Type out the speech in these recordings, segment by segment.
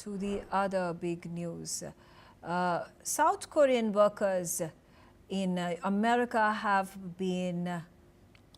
to the other big news. South Korean workers in America have been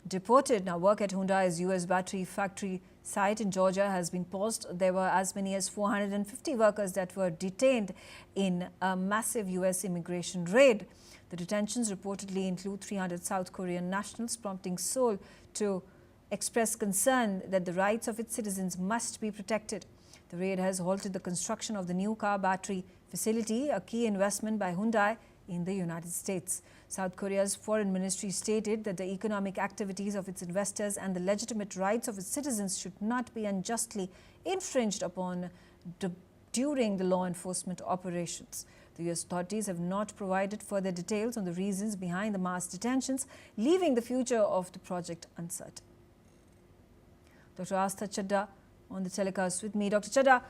deported. Now, work at Hyundai's U.S. battery factory site in Georgia has been paused. There were as many as 450 workers that were detained in a massive U.S. immigration raid. The detentions reportedly include 300 South Korean nationals, prompting Seoul to express concern that the rights of its citizens must be protected. The raid has halted the construction of the new car battery facility, a key investment by Hyundai in the United States. South Korea's foreign ministry stated that the economic activities of its investors and the legitimate rights of its citizens should not be unjustly infringed upon during the law enforcement operations. The U.S. authorities have not provided further details on the reasons behind the mass detentions, leaving the future of the project uncertain. Dr. Astha Chadha on the telecast with me. Dr. Chadha,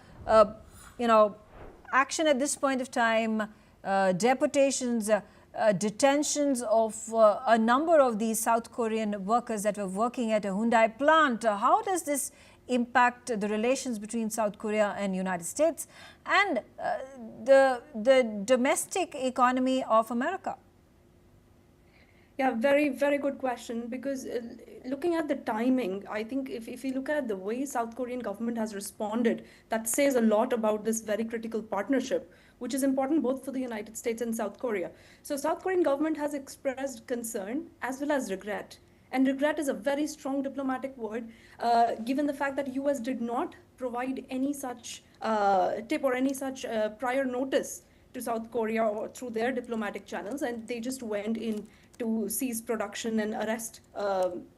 action at this point of time, deportations, detentions of a number of these South Korean workers that were working at a Hyundai plant. How does this impact the relations between South Korea and United States and the domestic economy of America? Yeah, very, very good question, because looking at the timing, I think if you look at the way South Korean government has responded, that says a lot about this very critical partnership, which is important both for the United States and South Korea. So South Korean government has expressed concern as well as regret. And regret is a very strong diplomatic word, given the fact that US did not provide any such tip or any such prior notice to South Korea or through their diplomatic channels, and they just went in to seize production and arrest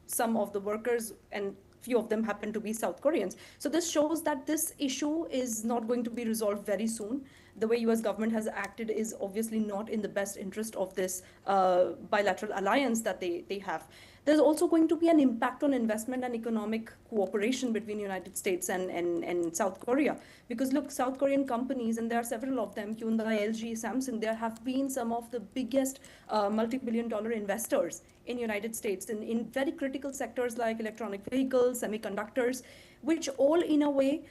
some of the workers, and few of them happen to be South Koreans. So this shows that this issue is not going to be resolved very soon. The way US government has acted is obviously not in the best interest of this bilateral alliance that they have. There's also going to be an impact on investment and economic cooperation between United States and South Korea. Because look, South Korean companies, and there are several of them, Hyundai, LG, Samsung, there have been some of the biggest multi-billion-dollar investors in United States in very critical sectors like electronic vehicles, semiconductors, which all in a way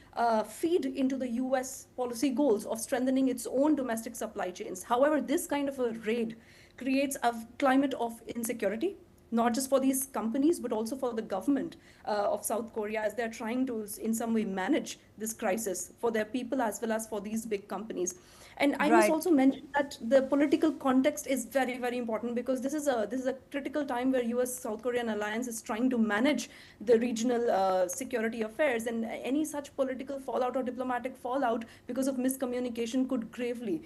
feed into the US policy goals of strengthening its own domestic supply chains. However, this kind of a raid creates a climate of insecurity, not just for these companies, but also for the government of South Korea, as they're trying to in some way manage this crisis for their people as well as for these big companies. And I must also mention that the political context is very, very important, because this is a critical time where US-South Korean alliance is trying to manage the regional security affairs, and any such political fallout or diplomatic fallout because of miscommunication could gravely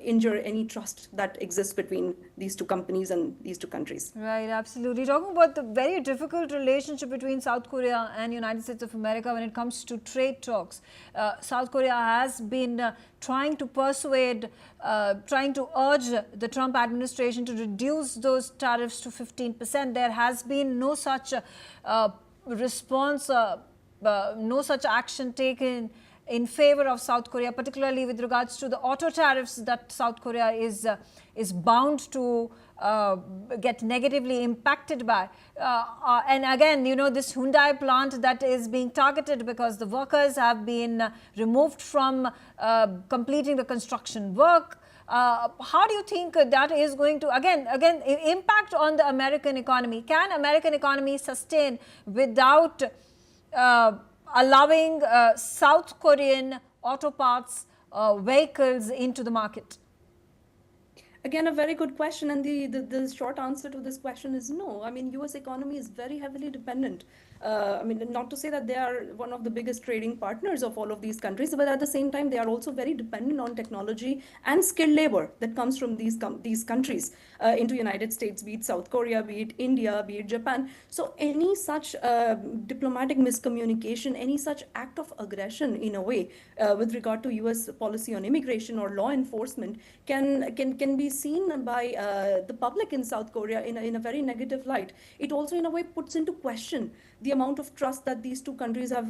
injure any trust that exists between these two companies and these two countries. Right, absolutely. Talking about the very difficult relationship between South Korea and United States of America when it comes to trade talks. South Korea has been trying to persuade, trying to urge the Trump administration to reduce those tariffs to 15%. There has been no such response, no such action taken in favor of South Korea, particularly with regards to the auto tariffs that South Korea is bound to get negatively impacted by. And again, this Hyundai plant that is being targeted because the workers have been removed from completing the construction work. How do you think that is going to, again, impact on the American economy? Can American economy sustain without allowing South Korean auto parts vehicles into the market? Again, a very good question, and the short answer to this question is no. I mean, US economy is very heavily dependent. I mean, not to say that they are one of the biggest trading partners of all of these countries, but at the same time, they are also very dependent on technology and skilled labor that comes from these countries into United States, be it South Korea, be it India, be it Japan. So any such diplomatic miscommunication, any such act of aggression in a way with regard to US policy on immigration or law enforcement can be seen by the public in South Korea in a very negative light. It also in a way puts into question the amount of trust that these two countries have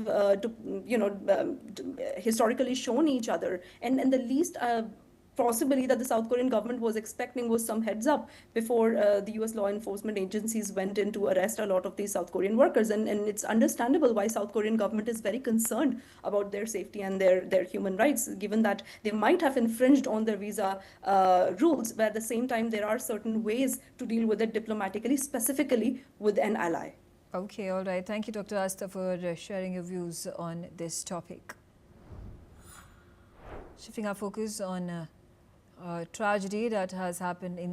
historically shown each other, and the least possibly that the South Korean government was expecting was some heads up before the US law enforcement agencies went in to arrest a lot of these South Korean workers. And it's understandable why South Korean government is very concerned about their safety and their human rights, given that they might have infringed on their visa rules, but at the same time, there are certain ways to deal with it diplomatically, specifically with an ally. Okay, all right. Thank you, Dr. Asta, for sharing your views on this topic. Shifting our focus on a tragedy that has happened in